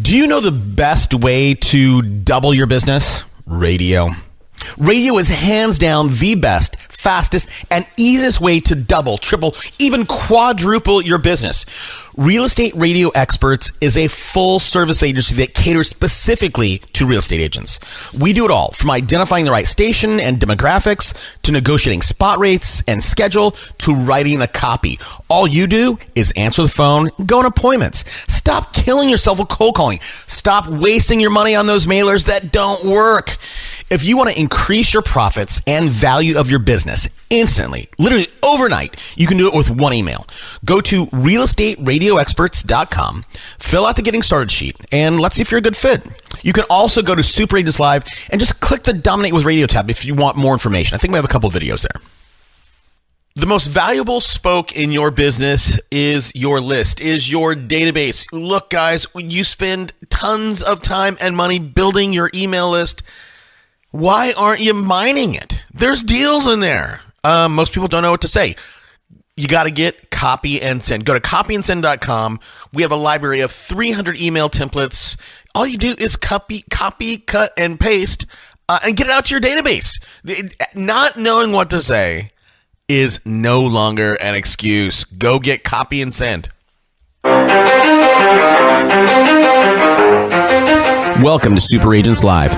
Do you know the best way to double your business? Radio. Radio is hands down the best, fastest, and easiest way to double, triple, even quadruple your business. Real Estate Radio Experts is a full service agency that caters specifically to real estate agents. We do it all, from identifying the right station and demographics, to negotiating spot rates and schedule, to writing the copy. All you do is answer the phone, go on appointments. Stop killing yourself with cold calling. Stop wasting your money on those mailers that don't work. If you want to increase your profits and value of your business instantly, literally overnight, you can do it with one email. Go to realestateradioexperts.com, fill out the getting started sheet, and let's see if you're a good fit. You can also go to Super Agents Live and just click the Dominate with Radio tab if you want more information. I think we have a couple of videos there. The most valuable spoke in your business is your list, is your database. Look, guys, you spend tons of time and money building your email list. Why aren't you mining it? There's deals in there. Most people don't know what to say. You got to get Copy and Send. Go to copyandsend.com. We have a library of 300 email templates. All you do is copy, cut, and paste, and get it out to your database. Not knowing what to say is no longer an excuse. Go get Copy and Send. Welcome to Super Agents Live.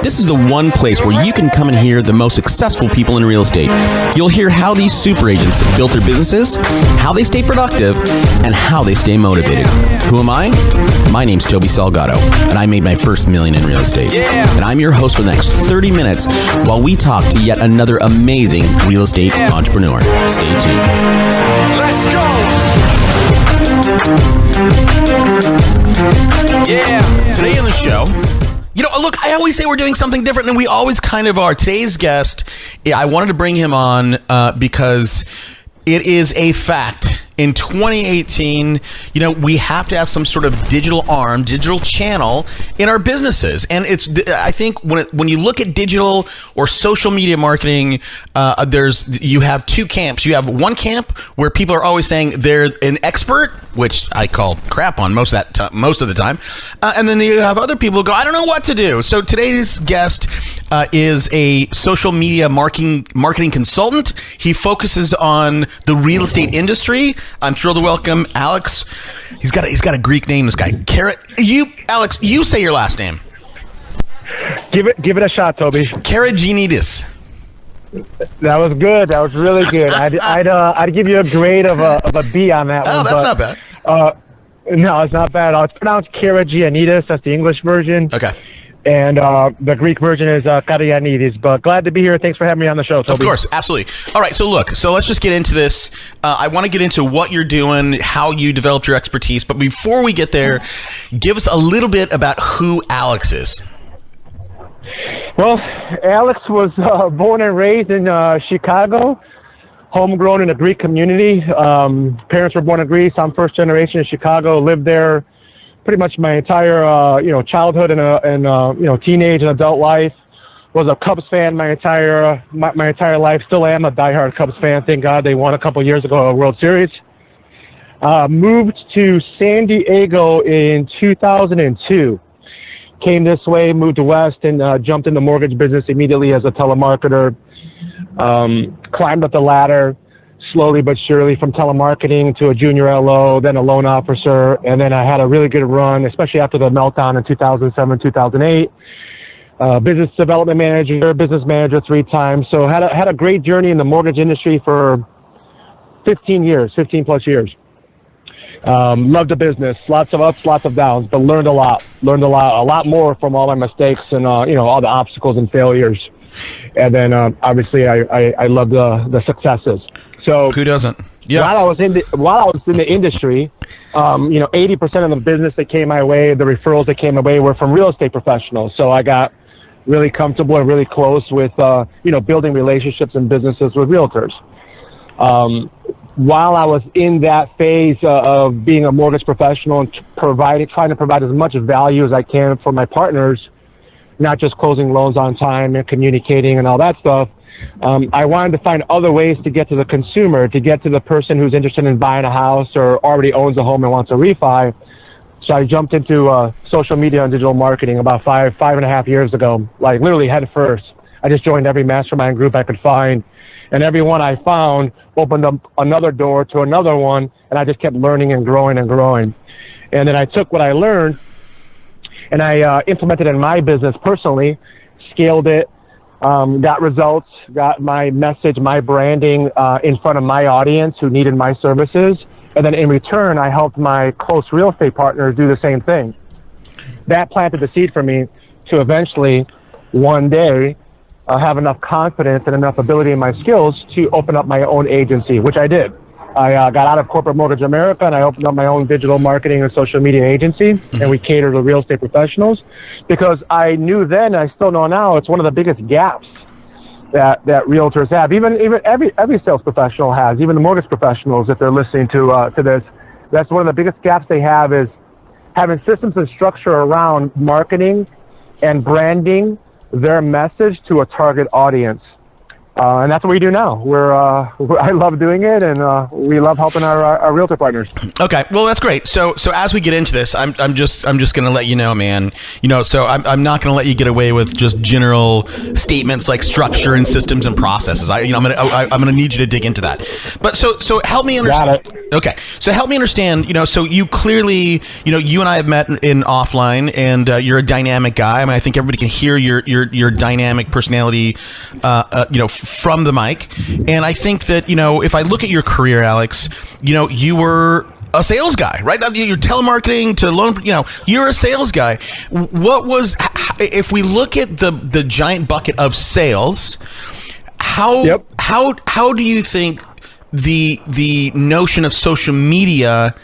This is the one place where you can come and hear the most successful people in real estate. You'll hear how these super agents built their businesses, how they stay productive, and how they stay motivated. Who am I? My name's Toby Salgado, and I made my first $1 million in real estate. And I'm your host for the next 30 minutes while we talk to yet another amazing real estate entrepreneur. Stay tuned. Let's go! Today on the show, look, I always say we're doing something different, and we always kind of are. Today's guest, I wanted to bring him on because it is a fact. In 2018, we have to have some sort of digital arm, digital channel in our businesses. And I think when you look at digital or social media marketing, you have two camps. You have one camp where people are always saying they're an expert, which I call crap on most of the time. And then you have other people who go, I don't know what to do. So today's guest is a social media marketing consultant. He focuses on the real estate industry. I'm thrilled to welcome Alex. He's got a Greek name, this guy. Alex, you say your last name. Give it a shot, Toby. Caragiannides. That was good. That was really good. I'd give you a grade of a B on that one. Oh, that's not bad. No, it's not bad. It's pronounced Caragiannides. That's the English version. Okay. And the Greek version is Caragiannides. But glad to be here. Thanks for having me on the show, Toby. Of course, absolutely. All right, so let's just get into this. I want to get into what you're doing, how you developed your expertise. But before we get there, give us a little bit about who Alex is. Well, Alex was born and raised in Chicago, homegrown in a Greek community. Parents were born in Greece. I'm first generation in Chicago, lived there pretty much my entire childhood and teenage and adult life. Was a Cubs fan my entire life. Still am a diehard Cubs fan. Thank God they won a couple years ago a World Series. Moved to San Diego in 2002. Came this way, moved west, and jumped in the mortgage business immediately as a telemarketer. Climbed up the ladder slowly but surely from telemarketing to a junior LO, then a loan officer, and then I had a really good run, especially after the meltdown in 2007, 2008. Business development manager, business manager 3 times. So had a great journey in the mortgage industry for 15 plus years. Loved the business, lots of ups, lots of downs, but learned a lot more from all my mistakes and all the obstacles and failures. And then obviously I love the successes. So who doesn't? Yeah. While I was in the industry, 80% of the business that came my way, the referrals that came my way, were from real estate professionals. So I got really comfortable and really close with building relationships and businesses with realtors. While I was in that phase of being a mortgage professional and trying to provide as much value as I can for my partners, not just closing loans on time and communicating and all that stuff, I wanted to find other ways to get to the consumer, to get to the person who's interested in buying a house or already owns a home and wants a refi. So I jumped into social media and digital marketing about five and a half years ago, like literally head first. I just joined every mastermind group I could find, and every one I found opened up another door to another one, and I just kept learning and growing and growing. And then I took what I learned and I implemented it in my business personally, scaled it, got results, got my message, my branding in front of my audience who needed my services. And then in return, I helped my close real estate partners do the same thing. That planted the seed for me to eventually, one day, have enough confidence and enough ability in my skills to open up my own agency, which I did. I got out of Corporate Mortgage America and I opened up my own digital marketing and social media agency, and we cater to real estate professionals because I knew then, and I still know now, it's one of the biggest gaps that realtors have. Even every sales professional has, even the mortgage professionals, if they're listening to this. That's one of the biggest gaps they have is having systems and structure around marketing and branding their message to a target audience. And that's what we do now. I love doing it, and we love helping our realtor partners. Okay, well that's great. So as we get into this, I'm just going to let you know, man. So I'm not going to let you get away with just general statements like structure and systems and processes. I'm going to need you to dig into that. But so help me understand. Got it. Okay, so help me understand. So you clearly, you and I have met in offline, and you're a dynamic guy. I mean, I think everybody can hear your dynamic personality. From the mic. And I think that, if I look at your career, Alex, you were a sales guy, right? You're telemarketing to loan, you're a sales guy. What was, if we look at the giant bucket of sales, how do you think the notion of social media,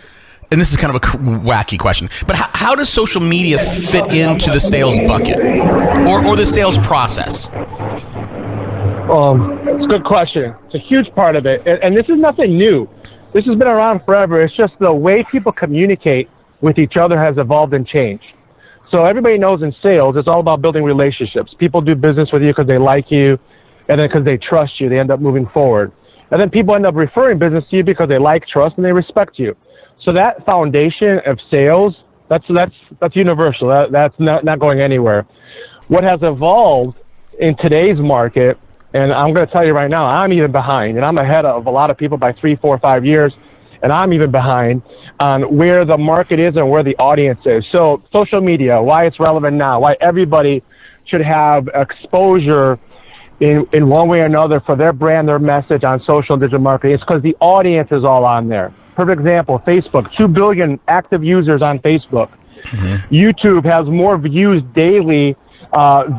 and this is kind of a wacky question, but how does social media fit into the sales bucket or the sales process? It's a good question. It's a huge part of it. And this is nothing new. This has been around forever. It's just the way people communicate with each other has evolved and changed. So everybody knows in sales, it's all about building relationships. People do business with you because they like you, and then because they trust you, they end up moving forward. And then people end up referring business to you because they like, trust, and they respect you. So that foundation of sales, that's universal. That's not going anywhere. What has evolved in today's market, and I'm going to tell you right now, I'm even behind, and I'm ahead of a lot of people by 3, 4, 5 years, and I'm even behind on where the market is and where the audience is. So social media, why it's relevant now, why everybody should have exposure in one way or another for their brand, their message on social and digital marketing. It's because the audience is all on there. Perfect example, Facebook, 2 billion active users on Facebook. Mm-hmm. YouTube has more views daily,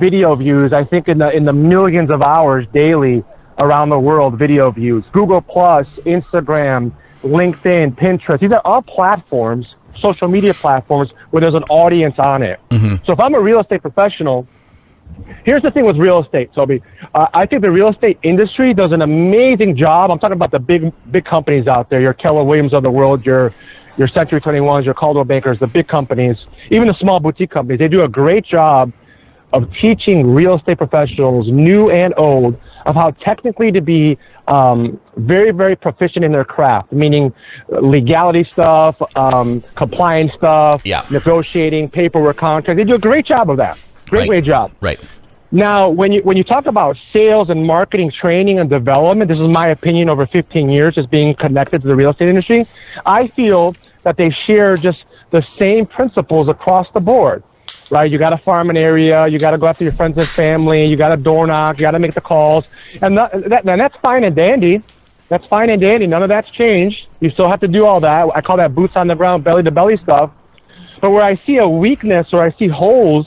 video views, I think in the millions of hours daily around the world, video views. Google Plus, Instagram, LinkedIn, Pinterest, these are all platforms, social media platforms where there's an audience on it. Mm-hmm. So if I'm a real estate professional, here's the thing with real estate, Toby. I think the real estate industry does an amazing job. I'm talking about the big companies out there, your Keller Williams of the world, your Century 21s, your Caldwell Bankers, the big companies, even the small boutique companies. They do a great job of teaching real estate professionals, new and old, of how technically to be very, very proficient in their craft, meaning legality stuff, compliance stuff, negotiating, paperwork, contracts. They do a great job of that. Great job. Right. Now, when you talk about sales and marketing, training and development, this is my opinion over 15 years as being connected to the real estate industry, I feel that they share just the same principles across the board. Right, you got to farm an area, you got to go after your friends and family, you got to door knock, you got to make the calls, and that's fine and dandy. That's fine and dandy. None of that's changed. You still have to do all that. I call that boots on the ground, belly to belly stuff. But where I see a weakness or I see holes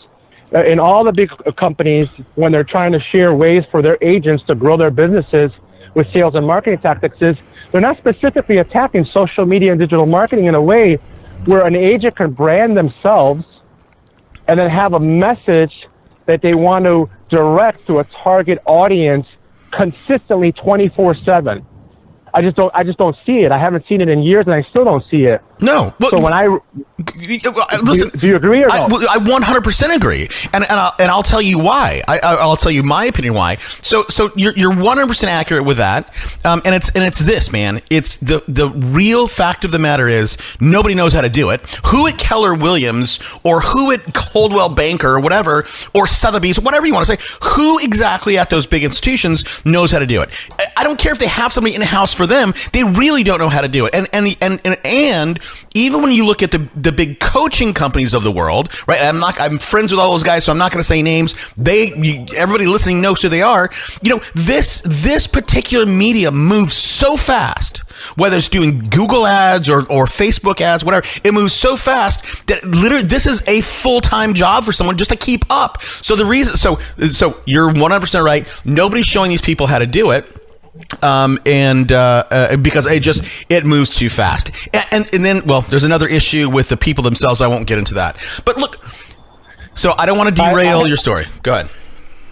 in all the big companies when they're trying to share ways for their agents to grow their businesses with sales and marketing tactics is they're not specifically attacking social media and digital marketing in a way where an agent can brand themselves and then have a message that they want to direct to a target audience consistently 24/7. I just don't see it. I haven't seen it in years, and I still don't see it. No. Well, so when listen, do you agree or no? I 100% agree, and I'll tell you why. I'll tell you my opinion why. So you're 100% accurate with that, and it's this, man. It's the real fact of the matter is nobody knows how to do it. Who at Keller Williams or who at Coldwell Banker or whatever, or Sotheby's, whatever you want to say, who exactly at those big institutions knows how to do it? I don't care if they have somebody in the house for them. They really don't know how to do it, and even when you look at the big coaching companies of the world, right? I'm friends with all those guys, so I'm not going to say names. Everybody listening knows who they are. This particular media moves so fast, whether it's doing Google ads or Facebook ads, whatever. It moves so fast that literally this is a full-time job for someone just to keep up. So the reason, so you're 100% right. Nobody's showing these people how to do it. Because it moves too fast. And then, well, there's another issue with the people themselves. I won't get into that. But look, so I don't want to derail your story. Go ahead.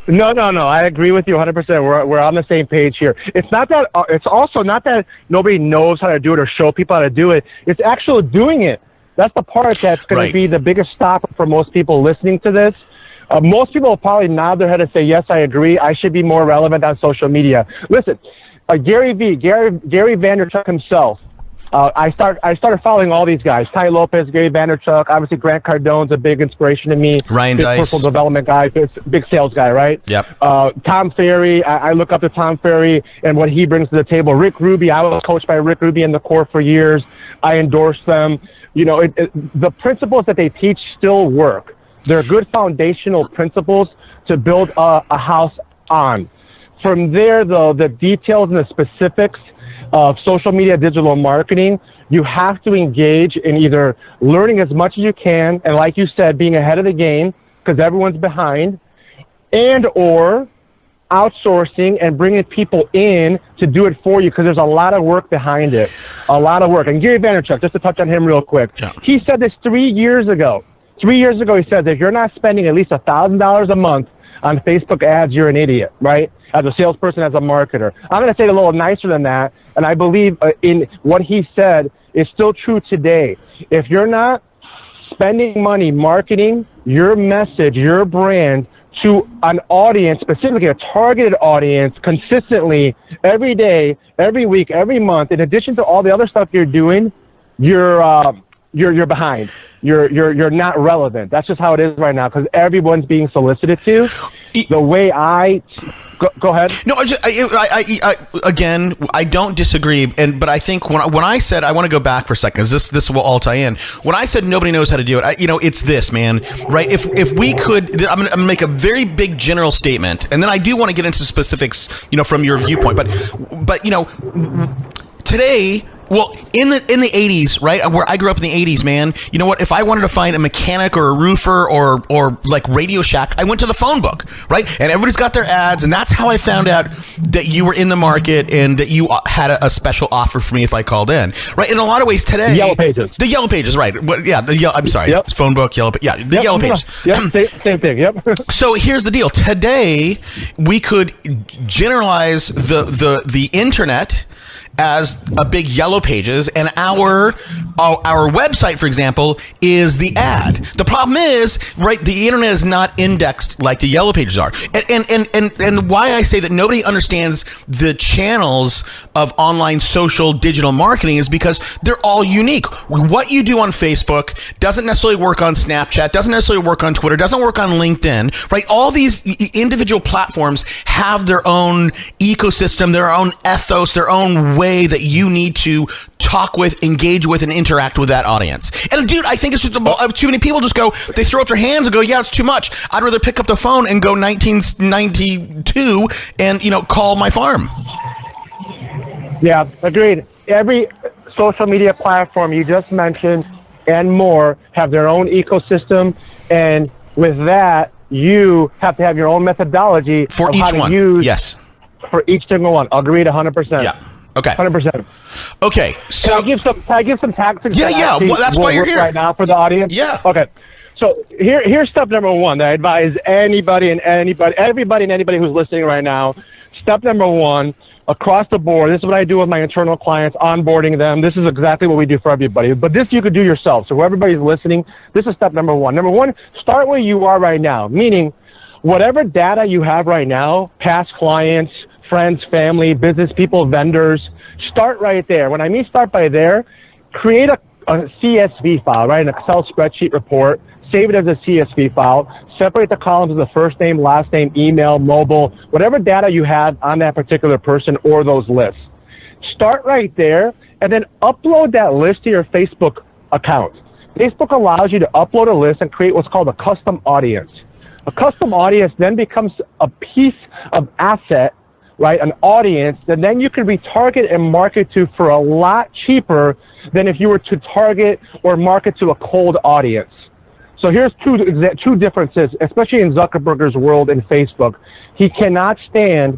No. I agree with you 100%. We're on the same page here. It's not that. It's also not that nobody knows how to do it or show people how to do it. It's actually doing it. That's the part that's going to be the biggest stopper for most people listening to this. Most people will probably nod their head and say, yes, I agree. I should be more relevant on social media. Listen, Gary Vaynerchuk himself, I started following all these guys. Ty Lopez, Gary Vaynerchuk, obviously Grant Cardone's a big inspiration to me. Ryan big Dice. Personal development guy, big sales guy, right? Yep. Tom Ferry, I look up to Tom Ferry and what he brings to the table. Rick Ruby, I was coached by Rick Ruby in the core for years. I endorse them. The principles that they teach still work. They're good foundational principles to build a house on. From there, though, the details and the specifics of social media digital marketing, you have to engage in either learning as much as you can, and like you said, being ahead of the game because everyone's behind, and or outsourcing and bringing people in to do it for you because there's a lot of work behind it, a lot of work. And Gary Vaynerchuk, just to touch on him real quick, he said this 3 years ago. 3 years ago, he said that if you're not spending at least $1,000 a month on Facebook ads, you're an idiot, right? As a salesperson, as a marketer. I'm going to say it a little nicer than that, and I believe in what he said is still true today. If you're not spending money marketing your message, your brand, to an audience, specifically a targeted audience, consistently, every day, every week, every month, in addition to all the other stuff you're doing, you're behind. You're not relevant. That's just how it is right now because everyone's being solicited to. The way go ahead. No, I don't disagree, but I think when I said I want to go back for a second, because this will all tie in. When I said nobody knows how to do it, it's this, man, right? If we could, I'm going to make a very big general statement, and then I do want to get into specifics, from your viewpoint, but today. Well, in the 80s, right, where I grew up in the 80s, man, you know what? If I wanted to find a mechanic or a roofer or like Radio Shack, I went to the phone book, right? And everybody's got their ads, and that's how I found out that you were in the market and that you had a special offer for me if I called in, right? In a lot of ways today, the Yellow Pages. The Yellow Pages, right? I'm sorry, It's phone book, Yellow, the Yellow Pages. Yep, same thing. Yep. So here's the deal: today we could generalize the internet as a big Yellow Pages, and our website, for example, is the ad. The problem is, right, the internet is not indexed like the Yellow Pages are. And why I say that nobody understands the channels of online social digital marketing is because they're all unique. What you do on Facebook doesn't necessarily work on Snapchat, doesn't necessarily work on Twitter, doesn't work on LinkedIn, right? All these individual platforms have their own ecosystem, their own ethos, their own way that you need to talk with, engage with, and interact with that audience. And dude, I think it's just too many people just go, they throw up their hands and go, yeah, it's too much. I'd rather pick up the phone and go 1992 and, call my farm. Yeah, agreed. Every social media platform you just mentioned and more have their own ecosystem. And with that, you have to have your own methodology for of each how to one. use Yes. For each single one. Agreed 100%. Yeah. Okay. 100%. Okay. So can I give some tactics? Yeah. Well, that's why you're here right now for the audience. Yeah. Okay. So here's step number one that I advise everybody and anybody who's listening right now. Step number one: across the board. This is what I do with my internal clients, onboarding them. This is exactly what we do for everybody. But this you could do yourself. So everybody's listening, this is step number one. Number one, start where you are right now, meaning whatever data you have right now, past clients, friends, family, business people, vendors, start right there. When I mean start by there, create a CSV file, right? An Excel spreadsheet report. Save it as a CSV file. Separate the columns of the first name, last name, email, mobile, whatever data you have on that particular person or those lists. Start right there and then upload that list to your Facebook account. Facebook allows you to upload a list and create what's called a custom audience. A custom audience then becomes a piece of asset, right? An audience that then you can retarget and market to for a lot cheaper than if you were to target or market to a cold audience. So here's two differences, especially in Zuckerberg's world in Facebook. He cannot stand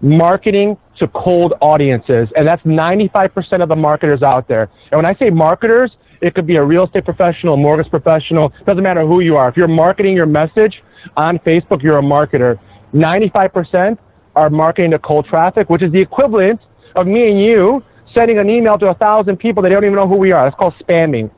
marketing to cold audiences, and that's 95% of the marketers out there. And when I say marketers, it could be a real estate professional, mortgage professional, doesn't matter who you are. If you're marketing your message on Facebook, you're a marketer. 95% are marketing to cold traffic, which is the equivalent of me and you sending an email to 1,000 people that they don't even know who we are. That's called spamming.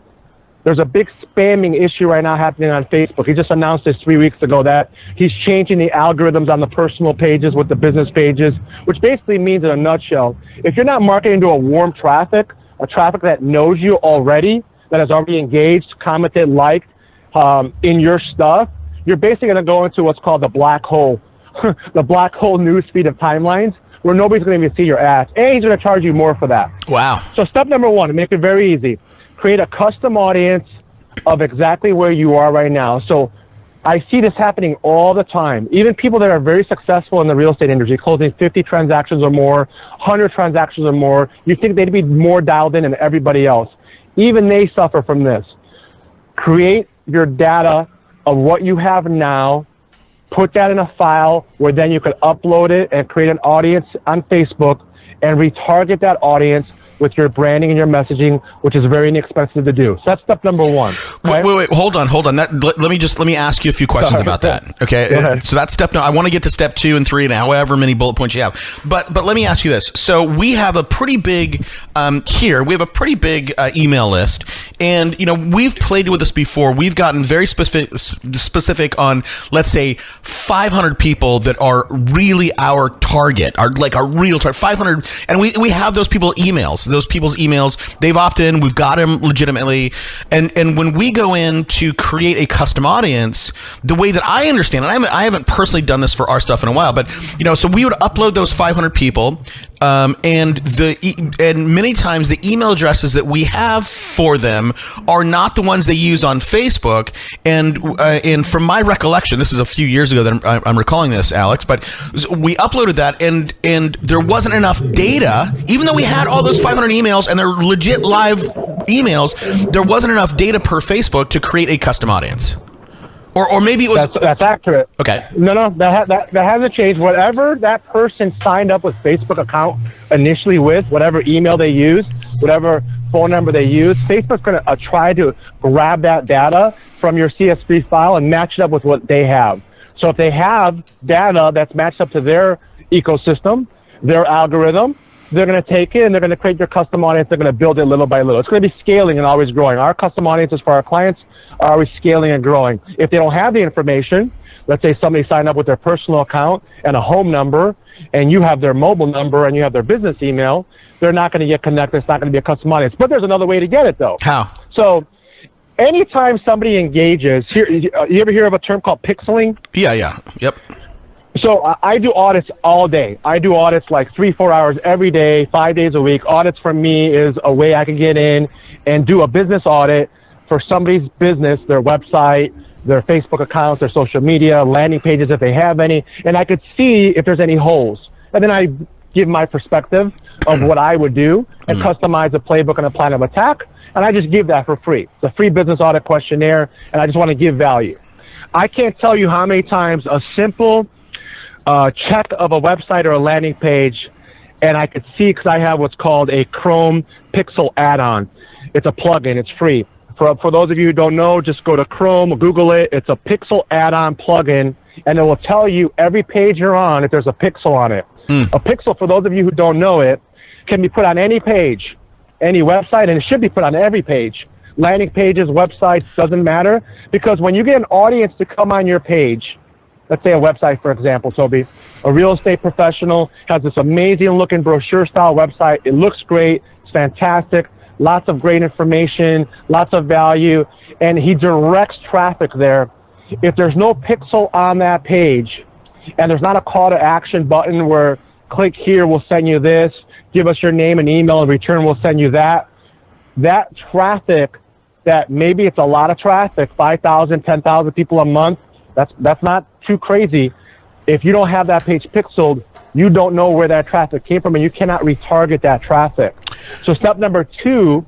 There's a big spamming issue right now happening on Facebook. He just announced this 3 weeks ago that he's changing the algorithms on the personal pages with the business pages, which basically means in a nutshell, if you're not marketing to a warm traffic, a traffic that knows you already, that has already engaged, commented, liked in your stuff, you're basically going to go into what's called the black hole, the black hole news feed of timelines, where nobody's going to even see your ads. And he's going to charge you more for that. Wow. So step number one, to make it very easy, create a custom audience of exactly where you are right now. So I see this happening all the time. Even people that are very successful in the real estate industry, closing 50 transactions or more, 100 transactions or more, you think they'd be more dialed in than everybody else. Even they suffer from this. Create your data of what you have now, put that in a file where then you can upload it and create an audience on Facebook and retarget that audience with your branding and your messaging, which is very inexpensive to do. So that's step number one. Right? Wait, hold on. Let me ask you a few questions about that. Okay. So that's step. I want to get to step 2 and 3 and however many bullet points you have. But let me ask you this. So we have a pretty big email list, and we've played with this before. We've gotten very specific on, let's say, 500 people that are really our target, our real target, 500, and we have those people's emails, they've opted in, we've got them legitimately, and when we go in to create a custom audience, the way that I understand it, I haven't personally done this for our stuff in a while, but so we would upload those 500 people, and many times the email addresses that we have for them are not the ones they use on Facebook. And from my recollection, this is a few years ago that I'm recalling this, Alex, but we uploaded that and there wasn't enough data, even though we had all those 500 emails and they're legit live emails, there wasn't enough data per Facebook to create a custom audience. Or maybe it was... That's accurate. Okay. No, that hasn't changed. Whatever that person signed up with Facebook account initially with, whatever email they use, whatever phone number they use, Facebook's going to try to grab that data from your CSV file and match it up with what they have. So if they have data that's matched up to their ecosystem, their algorithm, they're going to take it and they're going to create their custom audience. They're going to build it little by little. It's going to be scaling and always growing. Our custom audiences for our clients are always scaling and growing. If they don't have the information, let's say somebody signed up with their personal account and a home number, and you have their mobile number and you have their business email, they're not going to get connected. It's not going to be a custom audience. But there's another way to get it, though. How? So anytime somebody engages, you ever hear of a term called pixeling? Yeah. Yep. So I do audits all day. I do audits like 3-4 hours every day, 5 days a week. Audits for me is a way I can get in and do a business audit for somebody's business, their website, their Facebook accounts, their social media, landing pages if they have any, and I could see if there's any holes. And then I give my perspective of what I would do and customize a playbook and a plan of attack, and I just give that for free. It's a free business audit questionnaire, and I just want to give value. I can't tell you how many times a simple check of a website or a landing page, and I could see, because I have what's called a Chrome Pixel add-on. It's a plugin. It's free. For those of you who don't know, just go to Chrome, Google it. It's a Pixel add-on plugin, and it will tell you every page you're on if there's a pixel on it. A pixel, for those of you who don't know it, can be put on any page, any website, and it should be put on every page. Landing pages, websites, doesn't matter. Because when you get an audience to come on your page, let's say a website, for example, Toby, a real estate professional has this amazing looking brochure style website. It looks great. It's fantastic. Lots of great information, lots of value, and he directs traffic there. If there's no pixel on that page and there's not a call to action button where click here, we'll send you this, give us your name and email, in return we'll send you that, that traffic, that maybe it's a lot of traffic, 5,000, 10,000 people a month, that's not too crazy. If you don't have that page pixeled, you don't know where that traffic came from, and you cannot retarget that traffic. So step number 2,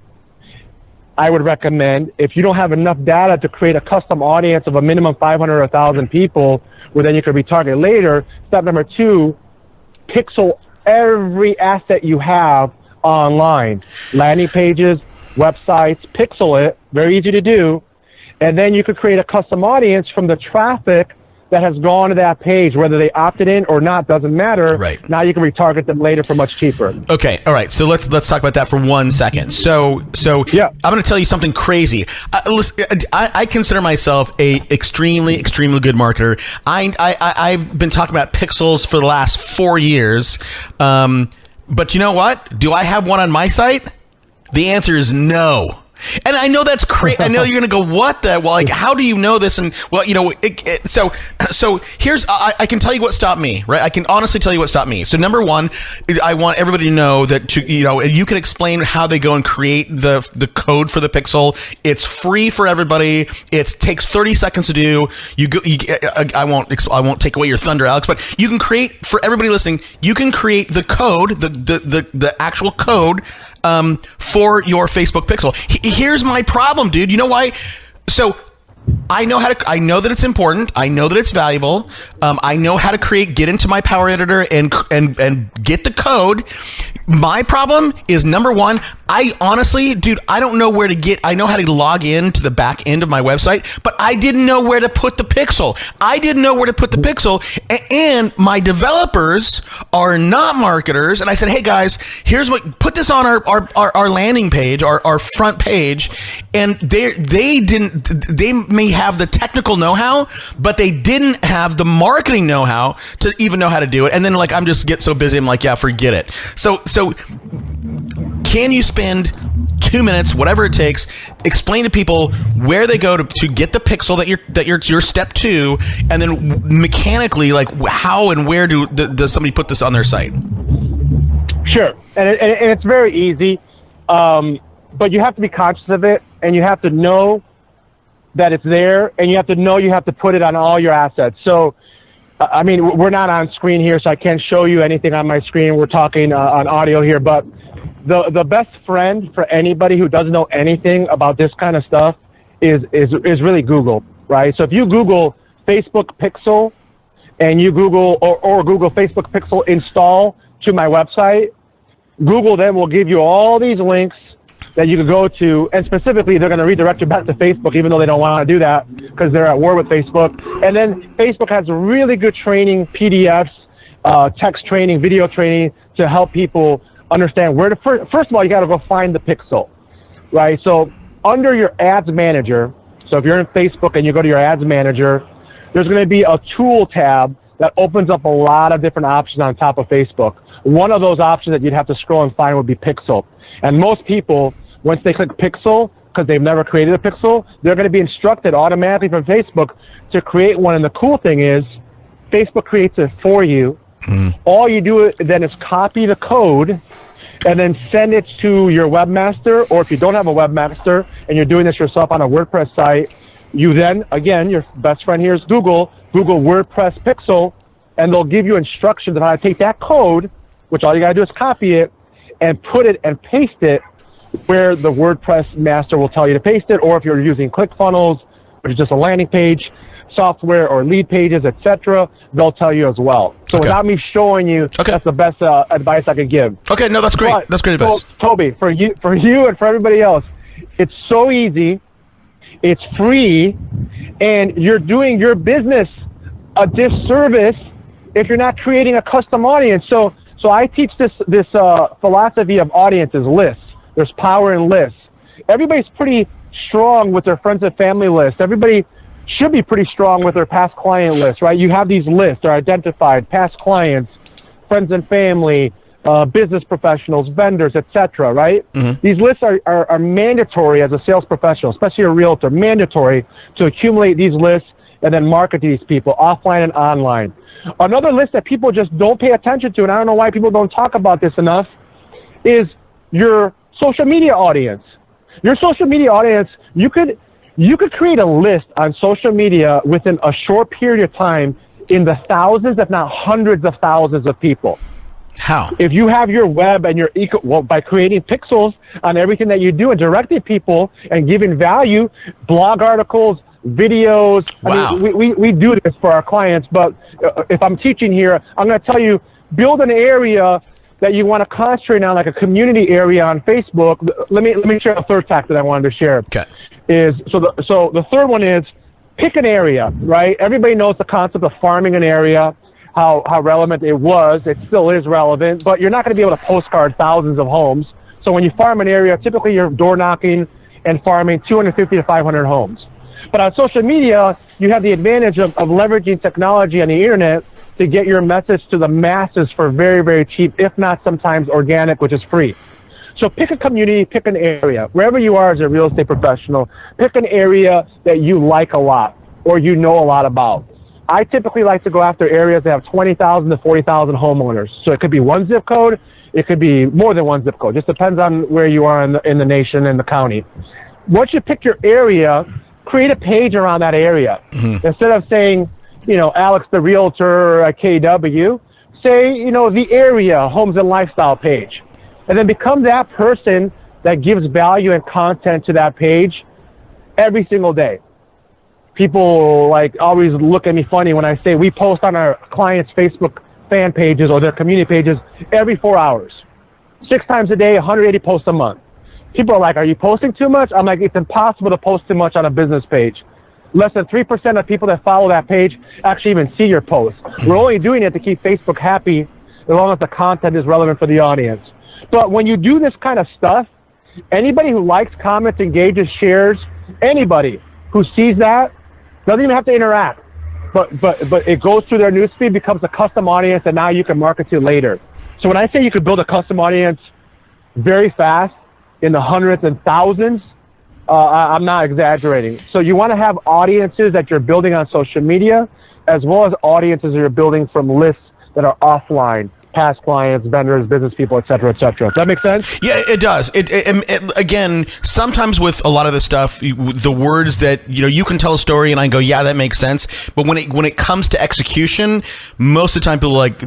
I would recommend, if you don't have enough data to create a custom audience of a minimum 500 or 1,000 people, where then you can retarget later, step number 2, pixel every asset you have online. Landing pages, websites, pixel it, very easy to do, and then you could create a custom audience from the traffic that has gone to that page, whether they opted in or not, doesn't matter. Right. Now you can retarget them later for much cheaper. Okay, all right. So let's talk about that for 1 second. So yeah. I'm going to tell you something crazy. Listen, I consider myself a extremely good marketer. I've been talking about pixels for the last 4 years. But you know what? Do I have one on my site? The answer is no. And I know that's crazy. I know you're going to go, what the? Well, like, how do you know this? And, well, you know, so here's, I can tell you what stopped me, right? I can honestly tell you what stopped me. So number 1, I want everybody to know that, you can explain how they go and create the code for the pixel. It's free for everybody. It takes 30 seconds to do. I won't take away your thunder, Alex, but you can create, for everybody listening, you can create the code, the actual code, for your Facebook pixel. Here's my problem, dude. You know why? So I know that it's important. I know that it's valuable. I know how to get into my Power Editor and get the code. My problem is, number 1, I honestly, dude, I don't know where to get. I know how to log in to the back end of my website, but I didn't know where to put the pixel. And my developers are not marketers. And I said, hey guys, put this on our landing page, our front page. And they may have the technical know-how, but they didn't have the marketing know-how to even know how to do it. And then, like, I'm just get so busy, I'm like, yeah, forget it. So can you spend 2 minutes, whatever it takes, explain to people where they go to get the pixel that you're step 2, and then mechanically, like, how and where does somebody put this on their site? Sure, and it's very easy, but you have to be conscious of it, and you have to know that it's there, and you have to know you have to put it on all your assets. So, I mean, we're not on screen here, so I can't show you anything on my screen. We're talking on audio here, but the best friend for anybody who doesn't know anything about this kind of stuff is really Google, right? So if you Google Facebook Pixel and you Google or Google Facebook Pixel install to my website, Google then will give you all these links that you can go to, and specifically they're going to redirect you back to Facebook, even though they don't want to do that because they're at war with Facebook. And then Facebook has really good training, PDFs, text training, video training to help people understand where to first of all, you got to go find the pixel, right? So under your ads manager, so if you're in Facebook and you go to your ads manager, there's going to be a tool tab that opens up a lot of different options on top of Facebook. One of those options that you'd have to scroll and find would be pixel. And most people, once they click pixel, because they've never created a pixel, they're going to be instructed automatically from Facebook to create one. And the cool thing is, Facebook creates it for you. All you do then is copy the code and then send it to your webmaster, or if you don't have a webmaster and you're doing this yourself on a WordPress site, you then, again, your best friend here is Google WordPress Pixel, and they'll give you instructions on how to take that code, which all you got to do is copy it, and put it and paste it where the WordPress master will tell you to paste it, or if you're using ClickFunnels, which is just a landing page software, or lead pages, etc., they'll tell you as well. So without me showing you, that's the best advice I could give. Okay, no, that's great. That's great advice. So, Toby, for you and for everybody else, it's so easy, it's free, and you're doing your business a disservice if you're not creating a custom audience. So I teach this philosophy of audiences, lists. There's power in lists. Everybody's pretty strong with their friends and family list. Everybody should be pretty strong with their past client list, right? You have these lists. They're identified, past clients, friends and family, business professionals, vendors, etc., right? Mm-hmm. These lists are mandatory as a sales professional, especially a realtor, mandatory to accumulate these lists and then market to these people offline and online. Another list that people just don't pay attention to, and I don't know why people don't talk about this enough, is your social media audience. Your social media audience, you could create a list on social media within a short period of time in the thousands, if not hundreds of thousands of people. How? If you have your web and your by creating pixels on everything that you do and directing people and giving value, blog articles, videos. Wow. I mean, we do this for our clients, but if I'm teaching here, I'm going to tell you, build an area that you want to concentrate on, like a community area on Facebook. Let me share a third fact that I wanted to share. Okay. So the third one is pick an area, right? Everybody knows the concept of farming an area, how relevant it was. It still is relevant, but you're not going to be able to postcard thousands of homes. So when you farm an area, typically you're door knocking and farming 250 to 500 homes. But on social media, you have the advantage of leveraging technology on the internet to get your message to the masses for very, very cheap, if not sometimes organic, which is free. So pick a community, pick an area. Wherever you are as a real estate professional, pick an area that you like a lot or you know a lot about. I typically like to go after areas that have 20,000 to 40,000 homeowners. So it could be one zip code. It could be more than one zip code. Just depends on where you are in the nation and the county. Once you pick your area, create a page around that area. Mm-hmm. Instead of saying, Alex the Realtor at KW, say, the area homes and lifestyle page. And then become that person that gives value and content to that page every single day. People always look at me funny when I say we post on our clients' Facebook fan pages or their community pages every 4 hours. 6 times a day, 180 posts a month. People are like, are you posting too much? I'm like, it's impossible to post too much on a business page. Less than 3% of people that follow that page actually even see your posts. We're only doing it to keep Facebook happy as long as the content is relevant for the audience. But when you do this kind of stuff, anybody who likes, comments, engages, shares, anybody who sees that doesn't even have to interact. But it goes through their newsfeed, becomes a custom audience that now you can market to later. So when I say you could build a custom audience very fast in the hundreds and thousands, I'm not exaggerating. So you want to have audiences that you're building on social media, as well as audiences that you're building from lists that are offline, past clients, vendors, business people, et cetera, et cetera. Does that make sense? Yeah, it does. It again, sometimes with a lot of the stuff, the words that, you can tell a story and I go, yeah, that makes sense. But when it comes to execution, most of the time people like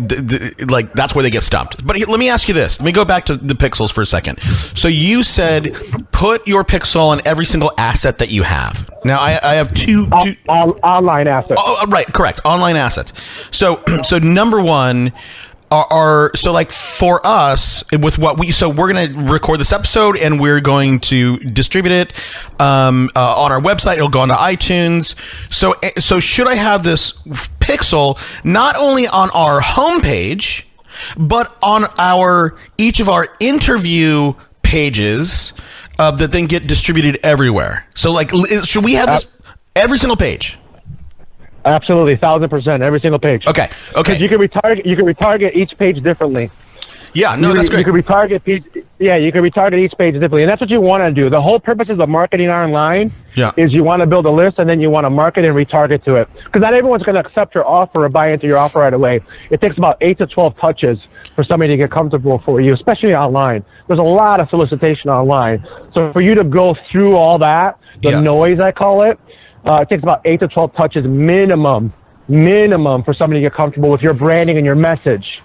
that's where they get stumped. But let me ask you this. Let me go back to the pixels for a second. So you said put your pixel on every single asset that you have. Now I have two online assets. Oh, right, correct. Online assets. So number one, so like for us with what we're going to record this episode and we're going to distribute it on our website. It'll go onto iTunes. So should I have this pixel not only on our homepage, but on each of our interview pages that then get distributed everywhere? So should we have this every single page? Absolutely, 1,000%, every single page. Okay. Because you can retarget each page differently. Yeah, no, that's great. You can retarget each page differently, and that's what you want to do. The whole purpose of marketing online is you want to build a list, and then you want to market and retarget to it. Because not everyone's going to accept your offer or buy into your offer right away. It takes about 8 to 12 touches for somebody to get comfortable for you, especially online. There's a lot of solicitation online. So for you to go through all that, the noise, I call it, it takes about 8 to 12 touches minimum for somebody to get comfortable with your branding and your message.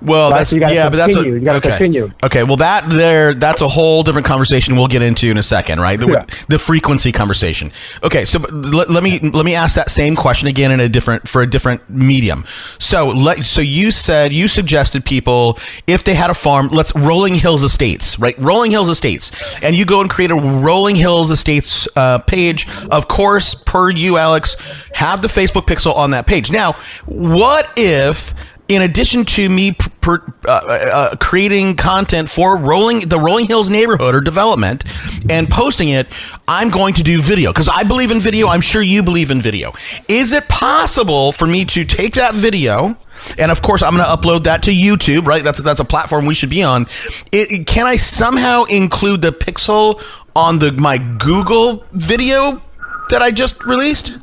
Well, right? that's So you gotta but that's continue. You got to continue. Okay, well that's a whole different conversation we'll get into in a second, right? The frequency conversation. Okay, so let me ask that same question again in a different medium. So you suggested people, if they had a farm, let's Rolling Hills Estates, right? Rolling Hills Estates, and you go and create a Rolling Hills Estates page. Of course, per you, Alex, have the Facebook pixel on that page. Now, what if, in addition to me creating content for the Rolling Hills neighborhood or development and posting it, I'm going to do video? Because I believe in video. I'm sure you believe in video. Is it possible for me to take that video, and of course I'm going to upload that to YouTube, right? That's a platform we should be on. Can I somehow include the pixel on my Google video that I just released?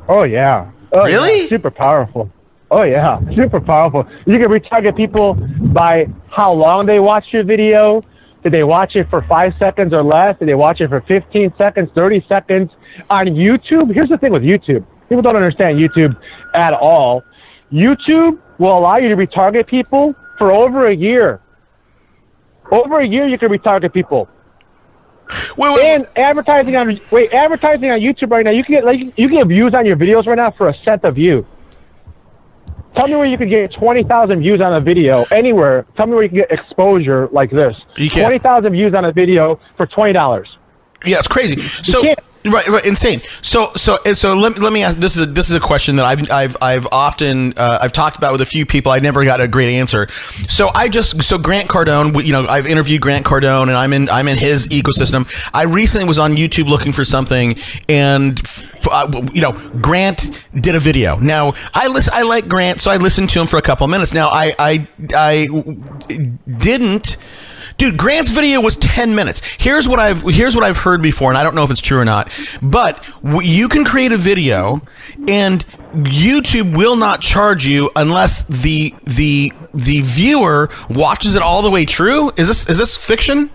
Oh yeah. Really? Yeah. Super powerful. Oh yeah, super powerful. You can retarget people by how long they watch your video. Did they watch it for 5 seconds or less? Did they watch it for 15 seconds, 30 seconds? On YouTube, here's the thing with YouTube. People don't understand YouTube at all. YouTube will allow you to retarget people for over a year. Over a year, you can retarget people. Wait. And advertising on YouTube right now, you can get views on your videos right now for $0.01 a view. Tell me where you could get 20,000 views on a video anywhere. Tell me where you can get exposure like this. 20,000 views on a video for $20. Yeah, it's crazy. So right, insane. So let me ask. This is a question that I've often I've talked about with a few people. I never got a great answer. So Grant Cardone, I've interviewed Grant Cardone, and I'm in his ecosystem. I recently was on YouTube looking for something, and Grant did a video. Now I like Grant, so I listened to him for a couple of minutes. Now I didn't. Dude, Grant's video was 10 minutes. Here's what I've heard before, and I don't know if it's true or not, but you can create a video and YouTube will not charge you unless the viewer watches it all the way through. Is this fiction?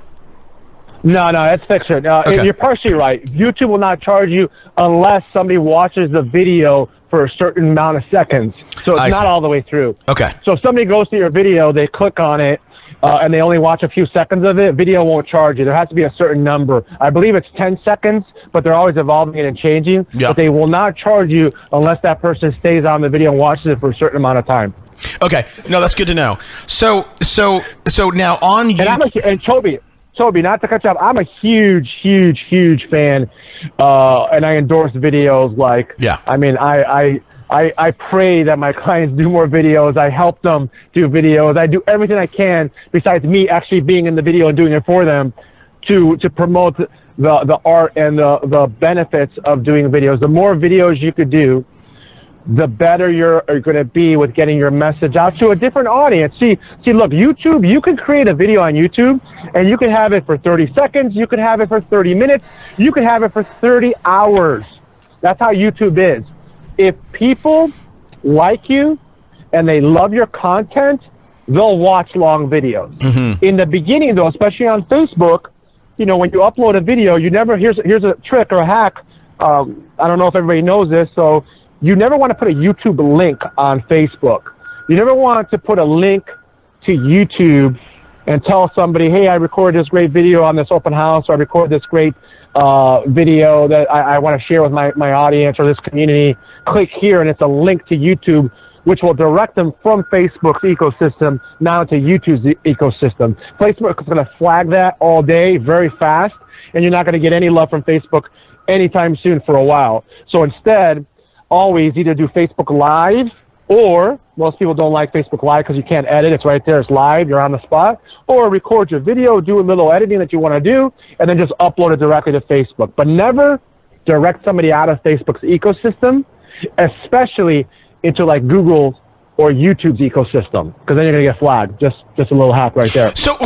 No, it's fiction. Okay. You're partially right. YouTube will not charge you unless somebody watches the video for a certain amount of seconds. So it's not all the way through. Okay. So if somebody goes to your video, they click on it, and they only watch a few seconds of it, video won't charge you. There has to be a certain number. I believe it's 10 seconds, but they're always evolving it and changing. Yeah. But they will not charge you unless that person stays on the video and watches it for a certain amount of time. Okay. No, that's good to know. So now on YouTube. And Toby, not to cut you off, I'm a huge fan, and I endorse videos like, yeah. I mean, I pray that my clients do more videos. I help them do videos. I do everything I can besides me actually being in the video and doing it for them to promote the art and the benefits of doing videos. The more videos you could do, the better you're going to be with getting your message out to a different audience. See, look, YouTube, you can create a video on YouTube and you can have it for 30 seconds. You can have it for 30 minutes. You can have it for 30 hours. That's how YouTube is. If people like you and they love your content, they'll watch long videos. Mm-hmm. In the beginning, though, especially on Facebook, when you upload a video, you never, here's a trick or a hack. I don't know if everybody knows this, so you never want to put a YouTube link on Facebook. You never want to put a link to YouTube and tell somebody, hey, I recorded this great video on this open house, or I recorded this great video that I want to share with my audience or this community. Click here, and it's a link to YouTube, which will direct them from Facebook's ecosystem now to YouTube's ecosystem. Facebook is going to flag that all day very fast, and you're not going to get any love from Facebook anytime soon for a while. So instead, always either do Facebook Live, or most people don't like Facebook Live because you can't edit. It's right there. It's live. You're on the spot. Or record your video, do a little editing that you want to do, and then just upload it directly to Facebook. But never direct somebody out of Facebook's ecosystem, especially into like Google or YouTube's ecosystem, because then you're gonna get flagged. Just a little hack right there. So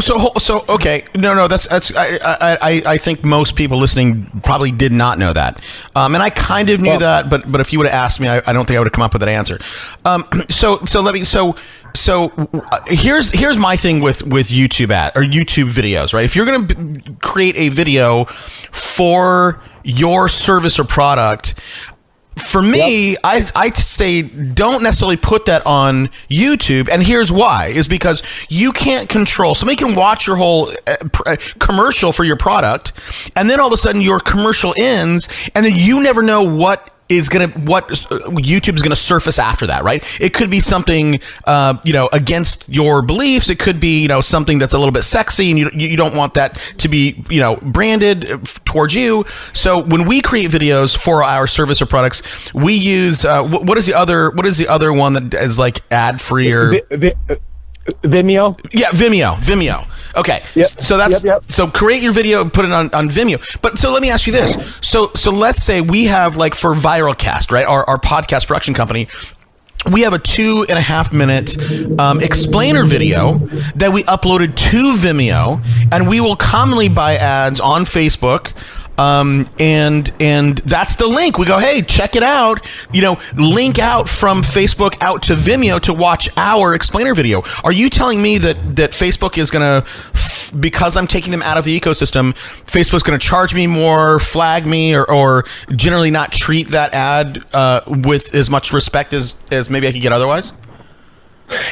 okay, no, that's I think most people listening probably did not know that, and I kind of knew that, but if you would have asked me, I don't think I would have come up with that answer. Here's my thing with YouTube or YouTube videos, right? If you're gonna create a video for your service or product, For me, I say don't necessarily put that on YouTube, and here's why: is because you can't control. Somebody can watch your whole commercial for your product, and then all of a sudden your commercial ends, and then you never know what YouTube is gonna surface after that, right? It could be something against your beliefs. It could be something that's a little bit sexy, and you don't want that to be branded towards you. So when we create videos for our service or products, we use what is the other one that is like ad free or Vimeo? Yeah, Vimeo. Okay. Yep. So that's so create your video, put it on Vimeo. But so let me ask you this. So let's say we have, like, for ViralCast, right? Our podcast production company, we have a 2.5 minute explainer video that we uploaded to Vimeo, and we will commonly buy ads on Facebook. And that's the link. We go, hey, check it out. Link out from Facebook out to Vimeo to watch our explainer video. Are you telling me that Facebook is gonna, because I'm taking them out of the ecosystem, Facebook's gonna charge me more, flag me, or generally not treat that ad with as much respect as maybe I could get otherwise?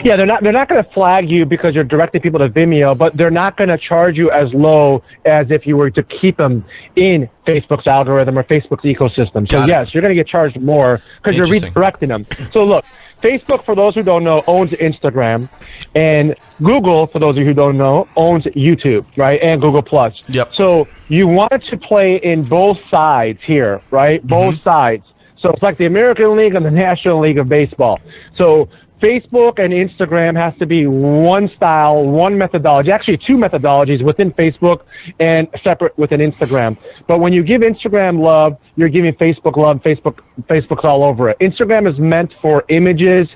Yeah, they're not going to flag you because you're directing people to Vimeo, but they're not going to charge you as low as if you were to keep them in Facebook's algorithm or Facebook's ecosystem. So yes, you're going to get charged more because you're redirecting them. So look, Facebook, for those who don't know, owns Instagram, and Google, for those of you who don't know, owns YouTube, right, and Google+. Yep. So you want to play in both sides here, right? Both sides. So it's like the American League and the National League of Baseball. So Facebook and Instagram has to be one style, one methodology, actually two methodologies within Facebook and separate within Instagram. But when you give Instagram love, you're giving Facebook love. Facebook's all over it. Instagram is meant for images,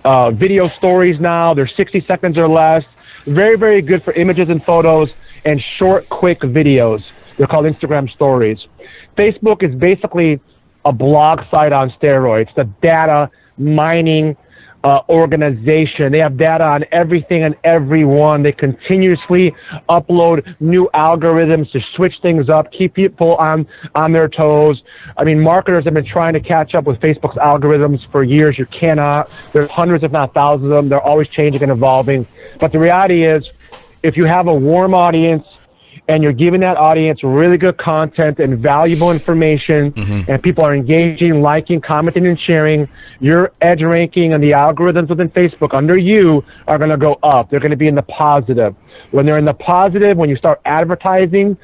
video stories now. They're 60 seconds or less. Very, very good for images and photos and short, quick videos. They're called Instagram stories. Facebook is basically a blog site on steroids. The data mining organization. They have data on everything and everyone. They continuously upload new algorithms to switch things up, keep people on their toes. I mean, marketers have been trying to catch up with Facebook's algorithms for years. You cannot. There's hundreds, if not thousands of them. They're always changing and evolving. But the reality is, if you have a warm audience and you're giving that audience really good content and valuable information, and people are engaging, liking, commenting, and sharing, your edge ranking and the algorithms within Facebook under you are going to go up. They're going to be in the positive. When they're in the positive, when you start advertising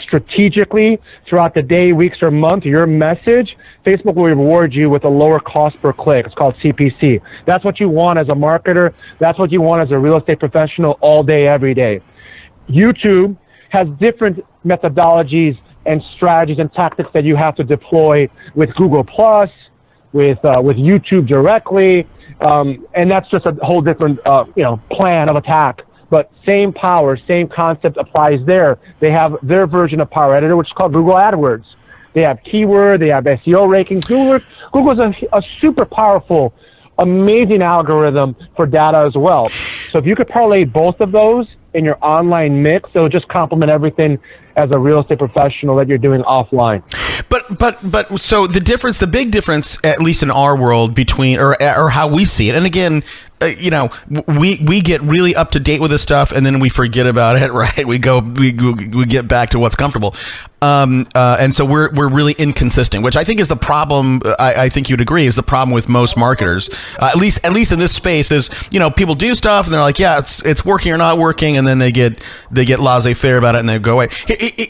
strategically throughout the day, weeks, or month, your message, Facebook will reward you with a lower cost per click. It's called CPC. That's what you want as a marketer. That's what you want as a real estate professional all day, every day. YouTube has different methodologies and strategies and tactics that you have to deploy with Google+, with YouTube directly, and that's just a whole different plan of attack. But same power, same concept applies there. They have their version of Power Editor, which is called Google AdWords. They have keyword, they have SEO rankings. Google's a super powerful, amazing algorithm for data as well. So if you could parlay both of those in your online mix, it'll just complement everything as a real estate professional that you're doing offline. But so the big difference, at least in our world, between or how we see it, and again, we get really up to date with this stuff, and then we forget about it, right? We get back to what's comfortable, and so we're really inconsistent, which I think is the problem. I think you'd agree is the problem with most marketers, at least in this space. Is people do stuff and they're like, yeah, it's working or not working, and then they get laissez-faire about it and they go away.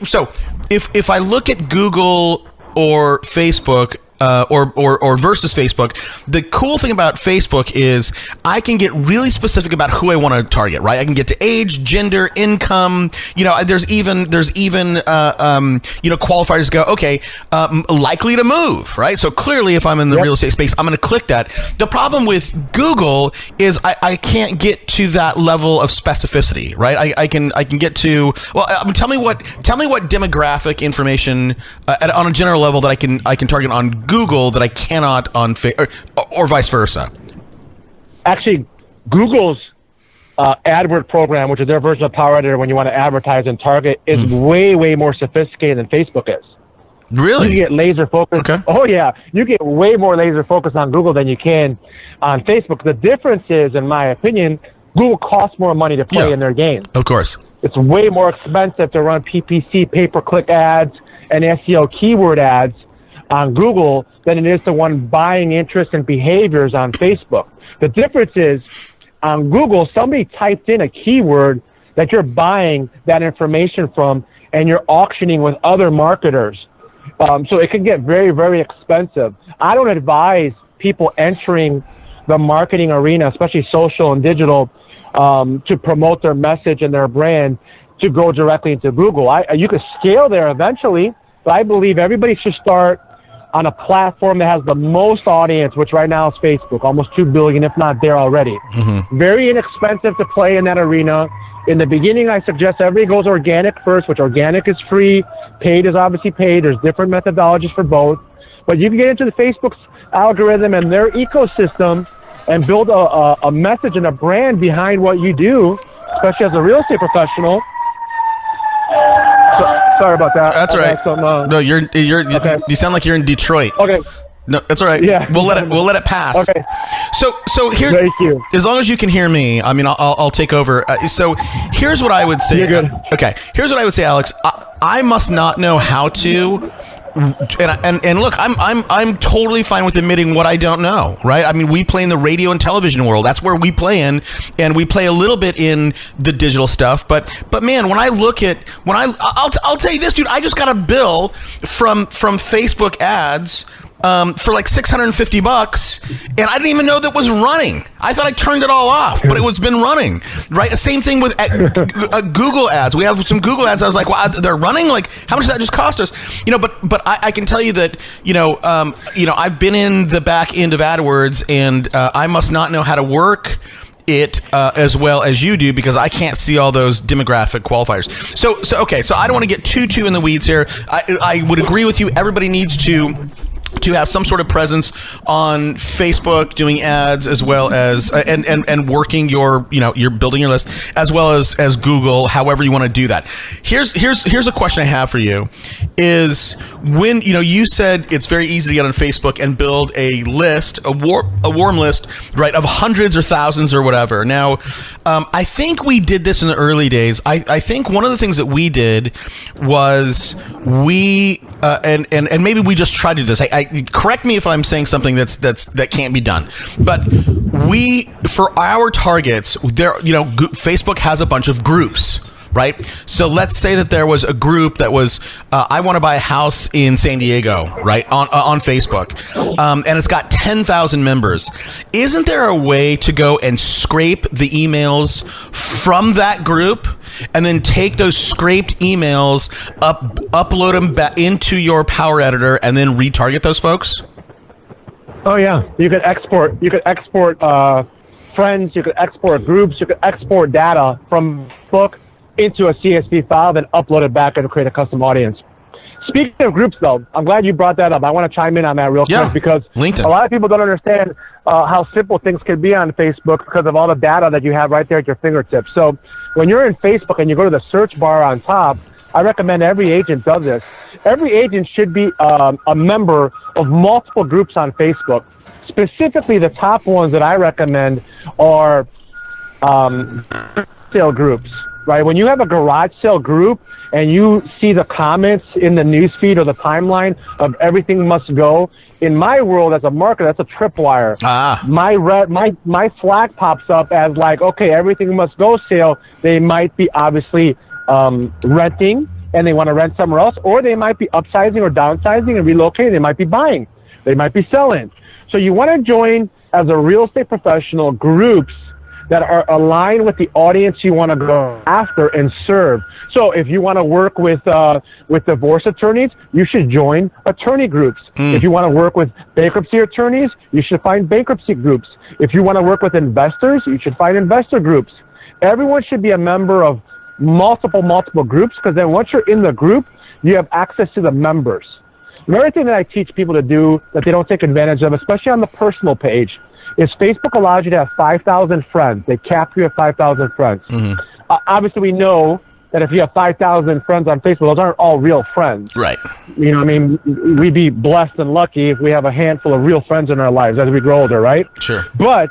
So if I look at Google or Facebook, or versus Facebook, the cool thing about Facebook is I can get really specific about who I want to target, right? I can get to age, gender, income. There's even qualifiers go, okay, likely to move, right? So clearly, if I'm in the real estate space, I'm going to click that. The problem with Google is I can't get to that level of specificity, right? I can get to, well, tell me what demographic information on a general level that I can target on Google that I cannot on or vice versa. Actually, Google's AdWord program, which is their version of Power Editor when you want to advertise and target, is way more sophisticated than Facebook is. Really? You get laser focused. Okay. Oh, yeah. You get way more laser focused on Google than you can on Facebook. The difference is, in my opinion, Google costs more money to play in their game. Of course. It's way more expensive to run PPC, pay-per-click ads, and SEO keyword ads on Google than it is to run buying interest and behaviors on Facebook. The difference is, on Google, somebody typed in a keyword that you're buying that information from, and you're auctioning with other marketers. So it can get very, very expensive. I don't advise people entering the marketing arena, especially social and digital, to promote their message and their brand, to go directly into Google. You could scale there eventually, but I believe everybody should start on a platform that has the most audience, which right now is Facebook, almost 2 billion, if not there already. Mm-hmm. Very inexpensive to play in that arena. In the beginning, I suggest everybody goes organic first, which organic is free. Paid is obviously paid. There's different methodologies for both. But you can get into the Facebook's algorithm and their ecosystem and build a message and a brand behind what you do, especially as a real estate professional. Sorry about that. That's right. No, you sound like you're in Detroit. Okay. No, that's all right. Yeah. We'll let it pass. Okay. So here, thank you. As long as you can hear me, I mean, I'll take over. So here's what I would say. You're good. Okay. Here's what I would say, Alex. I must not know how to. And look, I'm totally fine with admitting what I don't know, right? I mean, we play in the radio and television world. That's where we play in, and we play a little bit in the digital stuff. But man, when I look at I'll tell you this, dude. I just got a bill from Facebook ads. For like $650, and I didn't even know that was running. I thought I turned it all off, but it was been running. Right, the same thing with Google ads. We have some Google ads. I was like, wow, they're running. Like, how much did that just cost us? But I can tell you that I've been in the back end of AdWords, and I must not know how to work it as well as you do, because I can't see all those demographic qualifiers. So okay, so I don't want to get too in the weeds here. I would agree with you. Everybody needs to have some sort of presence on Facebook, doing ads, as well as and working you're building your list, as well as Google, however you want to do that. Here's a question I have for you: is when you said it's very easy to get on Facebook and build a list, a warm list, right, of hundreds or thousands or whatever. Now, I think we did this in the early days. I think one of the things that we did was and maybe we just tried to do this. Correct me if I'm saying something that can't be done. But we, for our targets, Facebook has a bunch of groups, right? So let's say that there was a group that was, I want to buy a house in San Diego, right, on Facebook, and it's got 10,000 members. Isn't there a way to go and scrape the emails from that group and then take those scraped emails, upload them back into your Power Editor, and then retarget those folks? Oh yeah, you could export. Friends. You could export groups. You could export data from Facebook into a CSV file, then upload it back and create a custom audience. Speaking of groups, though, I'm glad you brought that up. I want to chime in on that real quick, because LinkedIn. A lot of people don't understand how simple things can be on Facebook because of all the data that you have right there at your fingertips. So when you're in Facebook and you go to the search bar on top, I recommend every agent does this. Every agent should be a member of multiple groups on Facebook. Specifically, the top ones that I recommend are sale groups. Right, when you have a garage sale group and you see the comments in the newsfeed or the timeline of everything must go, in my world as a marketer, that's a tripwire. My flag pops up as like, okay, everything must go sale. They might be obviously renting and they want to rent somewhere else, or they might be upsizing or downsizing and relocating. They might be buying. They might be selling. So you want to join, as a real estate professional, groups that are aligned with the audience you want to go after and serve. So if you want to work with divorce attorneys, you should join attorney groups. If you want to work with bankruptcy attorneys, you should find bankruptcy groups. If you want to work with investors, you should find investor groups. Everyone should be a member of multiple groups, because then once you're in the group, you have access to the members. Another thing that I teach people to do that they don't take advantage of, especially on the personal page, is Facebook allows you to have 5,000 friends. They cap you at 5,000 friends. Mm-hmm. Obviously, we know that if you have 5,000 friends on Facebook, those aren't all real friends. Right. You know, I mean, we'd be blessed and lucky if we have a handful of real friends in our lives as we grow older, right? Sure. But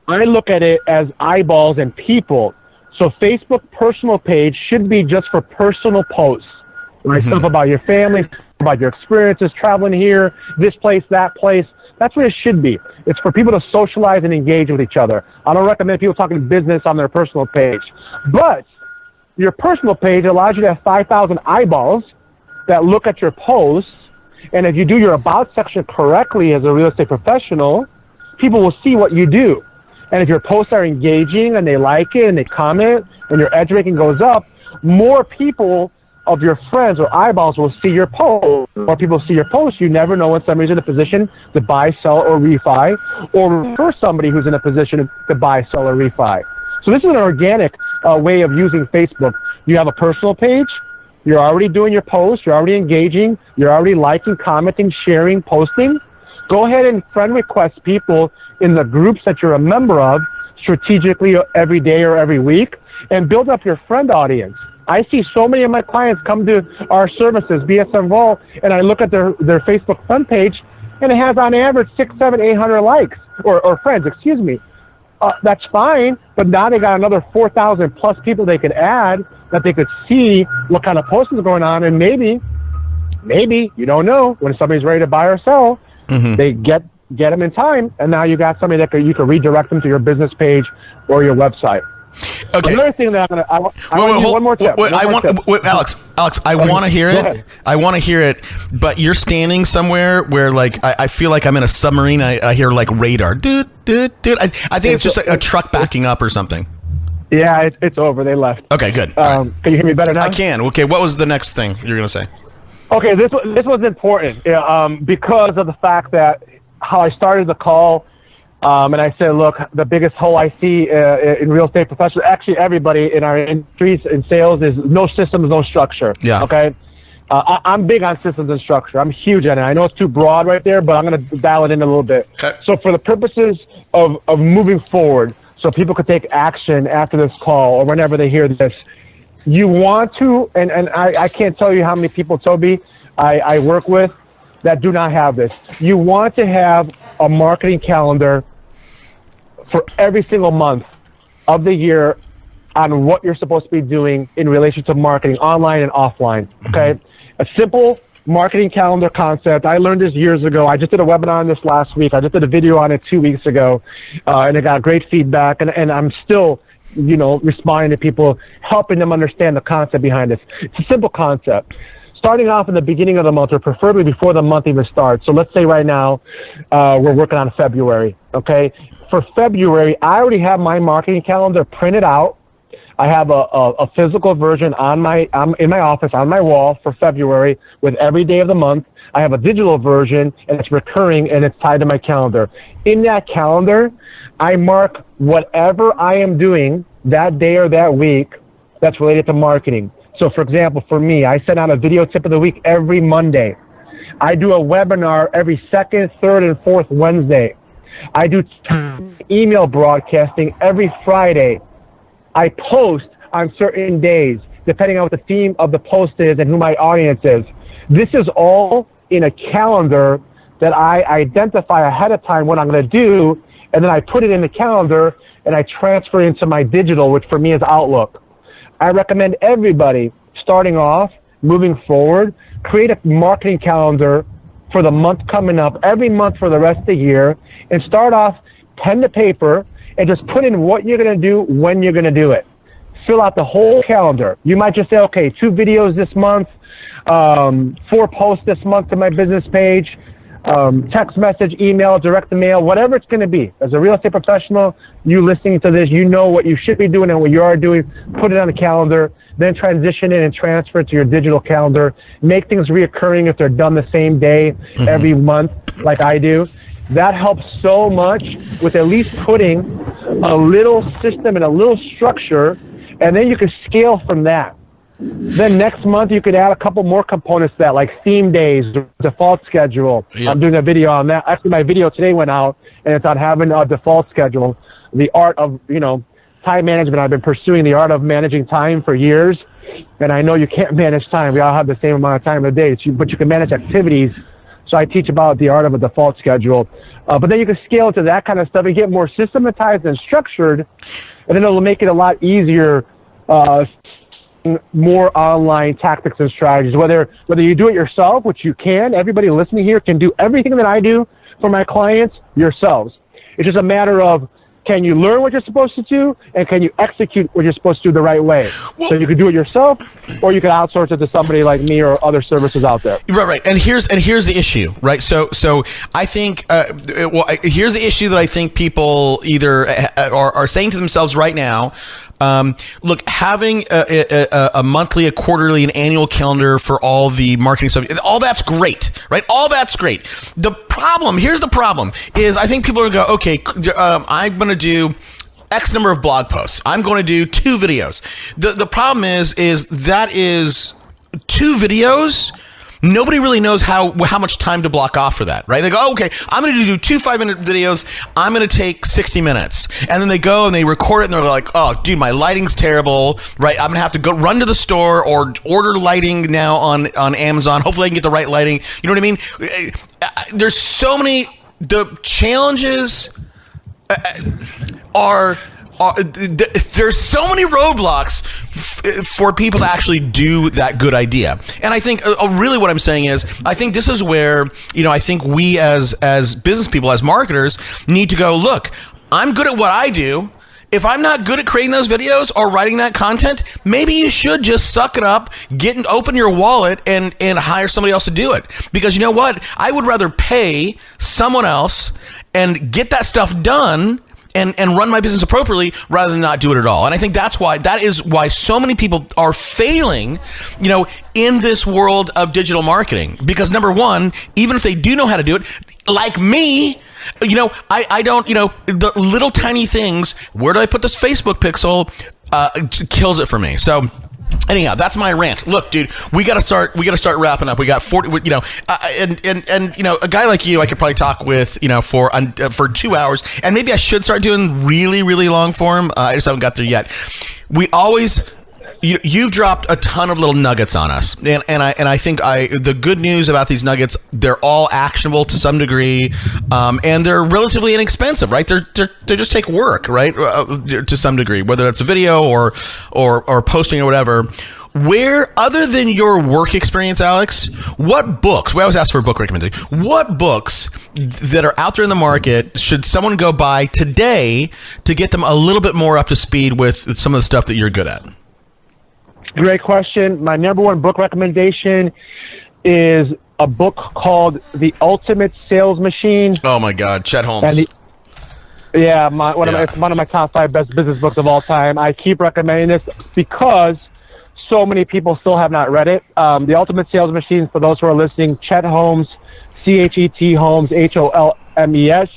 I look at it as eyeballs and people. So Facebook personal page should be just for personal posts, right? Stuff about your family, about your experiences, traveling here, this place, that place. That's what it should be. It's for people to socialize and engage with each other. I don't recommend people talking business on their personal page. But your personal page allows you to have 5,000 eyeballs that look at your posts. And if you do your about section correctly as a real estate professional, people will see what you do. And if your posts are engaging and they like it and they comment and your edge ranking goes up, more people of your friends or eyeballs will see your post. More people see your post. You never know when somebody's in a position to buy, sell, or refi, or refer somebody who's in a position to buy, sell, or refi. So this is an organic way of using Facebook. You have a personal page. You're already doing your posts. You're already engaging. You're already liking, commenting, sharing, posting. Go ahead and friend request people in the groups that you're a member of strategically every day or every week, and build up your friend audience. I see so many of my clients come to our services, BSM Vault, and I look at their Facebook friend page, and it has on average 600, 700, 800 likes, or friends, excuse me. That's fine, but now they got another 4,000 plus people they could add that they could see what kind of posting is going on, and maybe, you don't know, when somebody's ready to buy or sell, they get them in time, and now you got somebody that you can redirect them to your business page or your website. Okay. Another thing that I want to do one more tip. Alex, I want to hear it. I want to hear it, but you're standing somewhere where, like, I feel like I'm in a submarine. I hear, like, radar. I think it's just a truck backing up or something. Yeah, it's over. They left. Okay, good. Can you hear me better now? I can. Okay, what was the next thing you're going to say? Okay, this was important because of the fact that how I started the call. And I said, look, the biggest hole I see in real estate professionals, actually everybody in our industries in sales, is no systems, no structure. Yeah. Okay. I'm big on systems and structure. I'm huge on it. I know it's too broad right there, but I'm going to dial it in a little bit. Okay. So for the purposes of moving forward, so people could take action after this call or whenever they hear this, you want to, and I can't tell you how many people, Toby, I work with that do not have this. You want to have a marketing calendar for every single month of the year on what you're supposed to be doing in relation to marketing, online and offline, okay? A simple marketing calendar concept. I learned this years ago. I just did a webinar on this last week. I just did a video on it 2 weeks ago, and it got great feedback, and I'm still, responding to people, helping them understand the concept behind this. It's a simple concept. Starting off in the beginning of the month, or preferably before the month even starts. So let's say right now we're working on February, okay? For February, I already have my marketing calendar printed out. I have a physical version in my office, on my wall for February with every day of the month. I have a digital version, and it's recurring, and it's tied to my calendar. In that calendar, I mark whatever I am doing that day or that week that's related to marketing. So, for example, for me, I send out a video tip of the week every Monday. I do a webinar every second, third, and fourth Wednesday. I do email broadcasting every Friday. I post on certain days, depending on what the theme of the post is and who my audience is. This is all in a calendar that I identify ahead of time what I'm going to do, and then I put it in the calendar, and I transfer it into my digital, which for me is Outlook. I recommend everybody starting off, moving forward, create a marketing calendar for the month coming up, every month for the rest of the year, and start off pen to paper and just put in what you're going to do when you're going to do it. Fill out the whole calendar. You might just say, okay, 2 videos this month, 4 posts this month to my business page, text message, email, direct mail, whatever it's going to be. As a real estate professional, you listening to this, you know what you should be doing and what you are doing. Put it on the calendar, then transition it and transfer it to your digital calendar. Make things reoccurring if they're done the same day every month, like I do. That helps so much with at least putting a little system and a little structure, and then you can scale from that. Then next month, you could add a couple more components to that, like theme days, default schedule. Yep. I'm doing a video on that. Actually, my video today went out, and it's on having a default schedule. The art of, time management. I've been pursuing the art of managing time for years. And I know you can't manage time. We all have the same amount of time in a day, but you can manage activities. So I teach about the art of a default schedule. But then you can scale to that kind of stuff and get more systematized and structured, and then it'll make it a lot easier, more online tactics and strategies. Whether you do it yourself, which you can. Everybody listening here can do everything that I do for my clients yourselves. It's just a matter of, can you learn what you're supposed to do, and can you execute what you're supposed to do the right way? So you can do it yourself, or you can outsource it to somebody like me or other services out there. Right. And here's the issue, right? So I think, here's the issue that I think people either are saying to themselves right now. Look, having a monthly, a quarterly, an annual calendar for all the marketing stuff, all that's great, right? All that's great. Here's the problem, is I think people are going to go, okay, I'm going to do X number of blog posts. I'm going to do 2 videos. The problem is that is 2 videos. Nobody really knows how much time to block off for that, right? They go, oh, okay, I'm going to do 2 5-minute videos. I'm going to take 60 minutes. And then they go and they record it and they're like, oh, dude, my lighting's terrible, right? I'm going to have to go run to the store or order lighting now on Amazon. Hopefully I can get the right lighting. You know what I mean? There's so many, the challenges there's so many roadblocks for people to actually do that good idea. And I think really what I'm saying is, I think this is where, I think we as business people, as marketers, need to go, look, I'm good at what I do. If I'm not good at creating those videos or writing that content, maybe you should just suck it up, open your wallet and hire somebody else to do it. Because you know what? I would rather pay someone else and get that stuff done and run my business appropriately rather than not do it at all. And I think that is why so many people are failing, in this world of digital marketing. Because number one, even if they do know how to do it, like me, I don't, the little tiny things, where do I put this Facebook pixel, kills it for me. So anyhow, that's my rant. Look, dude, we got to start wrapping up. We got 40, and a guy like you, I could probably talk with, for 2 hours, and maybe I should start doing really, really long form. I just haven't got there yet. You've dropped a ton of little nuggets on us, and I think the good news about these nuggets, they're all actionable to some degree, and they're relatively inexpensive, right? They just take work, right, to some degree, whether that's a video or posting or whatever. Where, other than your work experience, Alex, what books, we always ask for a book recommendation, what books that are out there in the market should someone go buy today to get them a little bit more up to speed with some of the stuff that you're good at? Great question. My number one book recommendation is a book called The Ultimate Sales Machine. Oh my God, Chet Holmes. It's one of my top 5 best business books of all time. I keep recommending this because so many people still have not read it. The Ultimate Sales Machine, for those who are listening, Chet Holmes, Chet Holmes, Holmes.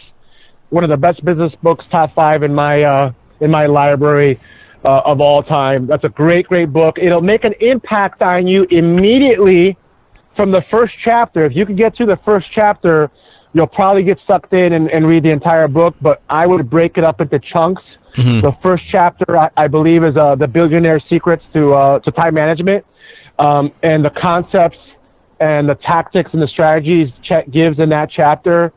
One of the best business books, top 5 in my library of all time. That's a great, great book. It'll make an impact on you immediately from the first chapter. If you can get through the first chapter, you'll probably get sucked in and read the entire book, but I would break it up into chunks. Mm-hmm. The first chapter, I believe, is The Billionaire Secrets to Time Management, and the concepts and the tactics and the strategies Chet gives in that chapter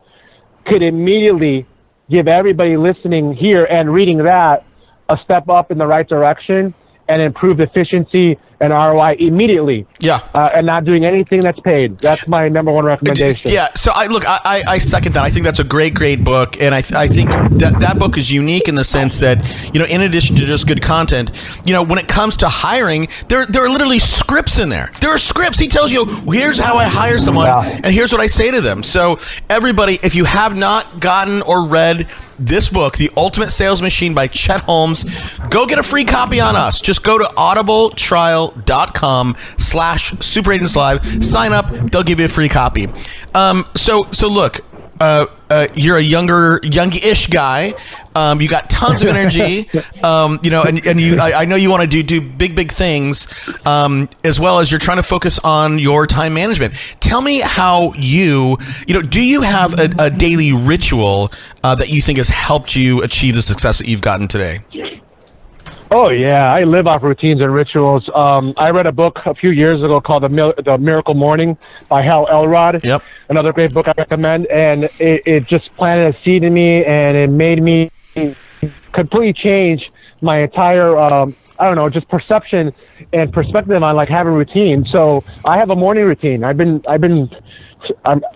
could immediately give everybody listening here and reading that a step up in the right direction and improve efficiency and ROI immediately. Yeah. And not doing anything that's paid. That's my number one recommendation. Yeah. So I second that. I think that's a great, great book. And I think that book is unique in the sense that, in addition to just good content, when it comes to hiring, there are literally scripts in there. There are scripts. He tells you, here's how I hire someone and here's what I say to them. So everybody, if you have not gotten or read this book, The Ultimate Sales Machine by Chet Holmes, go get a free copy on us. Just go to audibletrial.com/superagentslive. Sign up. They'll give you a free copy. So look, you're a youngish guy. You got tons of energy, and I know you want to do big things, as well as you're trying to focus on your time management. Tell me how do you have a daily ritual that you think has helped you achieve the success that you've gotten today? Oh yeah, I live off routines and rituals. I read a book a few years ago called The Miracle Morning by Hal Elrod. Yep. Another great book I recommend, and it just planted a seed in me, and it made me completely change my entire I don't know, just perception and perspective on like having routine. So I have a morning routine. I'm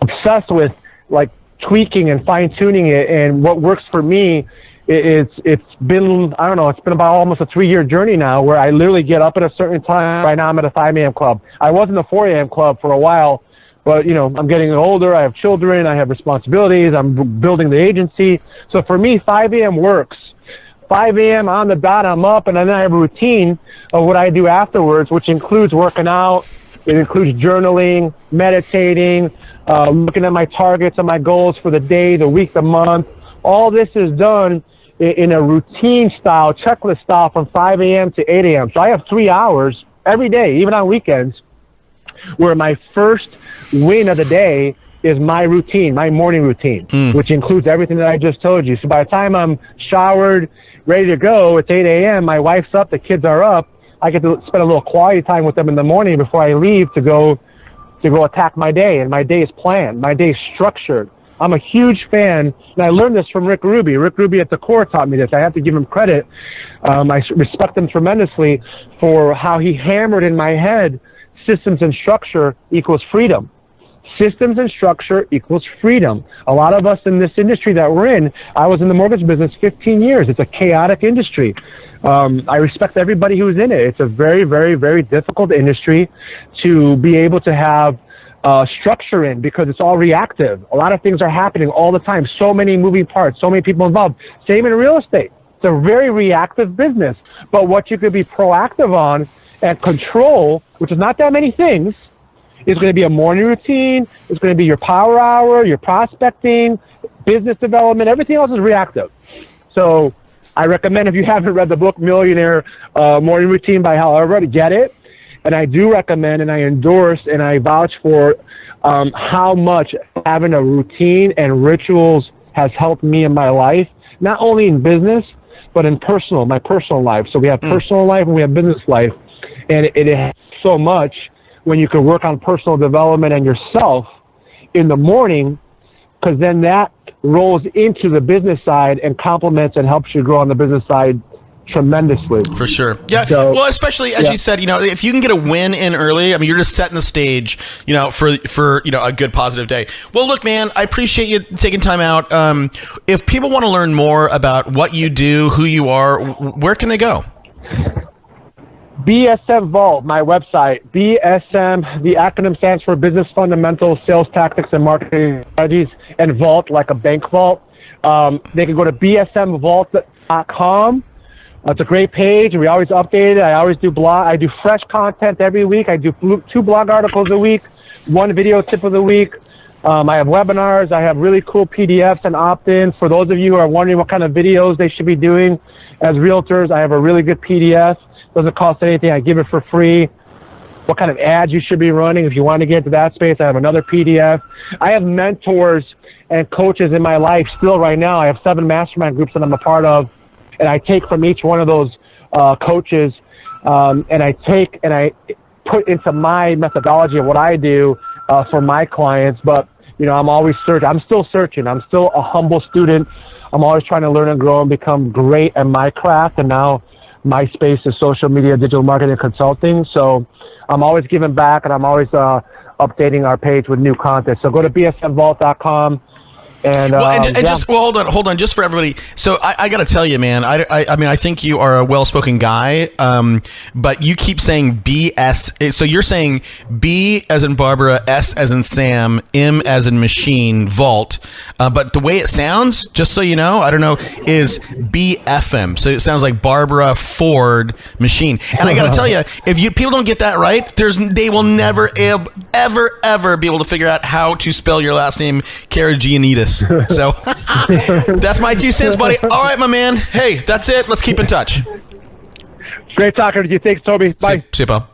obsessed with like tweaking and fine tuning it, and what works for me. It's been, I don't know, it's been about almost a 3-year journey now where I literally get up at a certain time. Right now I'm at a 5 a.m. club. I was in the 4 a.m. club for a while, but, you know, I'm getting older. I have children. I have responsibilities. I'm building the agency. So for me, 5 a.m. works. 5 a.m. on the dot, I'm up, and then I have a routine of what I do afterwards, which includes working out. It includes journaling, meditating, looking at my targets and my goals for the day, the week, the month. All this is done in a routine style, checklist style from 5 a.m. to 8 a.m. So I have 3 hours every day, even on weekends, where my first win of the day is my routine, my morning routine, which includes everything that I just told you. So by the time I'm showered, ready to go, it's 8 a.m., my wife's up, the kids are up, I get to spend a little quality time with them in the morning before I leave to go attack my day. And my day is planned. My day is structured. I'm a huge fan, and I learned this from Rick Ruby. Rick Ruby at the core taught me this. I have to give him credit. I respect him tremendously for how he hammered in my head systems and structure equals freedom. Systems and structure equals freedom. A lot of us in this industry that we're in, I was in the mortgage business 15 years. It's a chaotic industry. I respect everybody who's in it. It's a very, very, very difficult industry to be able to have structure in, because it's all reactive. A lot of things are happening all the time. So many moving parts, so many people involved. Same in real estate. It's a very reactive business. But what you could be proactive on and control, which is not that many things, is going to be a morning routine. It's going to be your power hour, your prospecting, business development. Everything else is reactive. So I recommend, if you haven't read the book Millionaire Morning Routine by Hal Elrod, get it. And I do recommend, and I endorse, and I vouch for how much having a routine and rituals has helped me in my life, not only in business, but in my personal life. So we have personal life and we have business life. And it has so much when you can work on personal development and yourself in the morning, because then that rolls into the business side and complements and helps you grow on the business side tremendously. For sure. Yeah. So, well, especially as you said, you know, if you can get a win in early, I mean, you're just setting the stage, you know, for you know, a good positive day. Well, look, man, I appreciate you taking time out. If people want to learn more about what you do, who you are, where can they go? BSM Vault, my website. BSM, the acronym stands for Business Fundamentals, Sales Tactics, and Marketing Strategies, and Vault, like a bank vault. They can go to bsmvault.com. It's a great page. We always update it. I always do I do fresh content every week. I do 2 blog articles a week, 1 video tip of the week. I have webinars. I have really cool PDFs and opt-ins. For those of you who are wondering what kind of videos they should be doing as realtors, I have a really good PDF. Doesn't cost anything. I give it for free. What kind of ads you should be running. If you want to get into that space, I have another PDF. I have mentors and coaches in my life still right now. I have 7 mastermind groups that I'm a part of, and I take from each one of those coaches, and I put into my methodology of what I do for my clients. But, you know, I'm always searching. I'm still searching. I'm still a humble student. I'm always trying to learn and grow and become great at my craft. And now my space is social media, digital marketing, and consulting. So I'm always giving back, and I'm always updating our page with new content. So go to bsmvault.com. And, just hold on, just for everybody. So I got to tell you, man, I mean, I think you are a well-spoken guy, but you keep saying BS. So you're saying B as in Barbara, S as in Sam, M as in machine, vault. But the way it sounds, just so you know, I don't know, is BFM. So it sounds like Barbara Ford machine. And I got to tell you, if people don't get that right, they will never, ever be able to figure out how to spell your last name, Caragiannides. So that's my 2 cents, buddy. All right, my man. Hey, that's it. Let's keep in touch. Great talking to you. Thanks, Toby. Bye. See you, pal.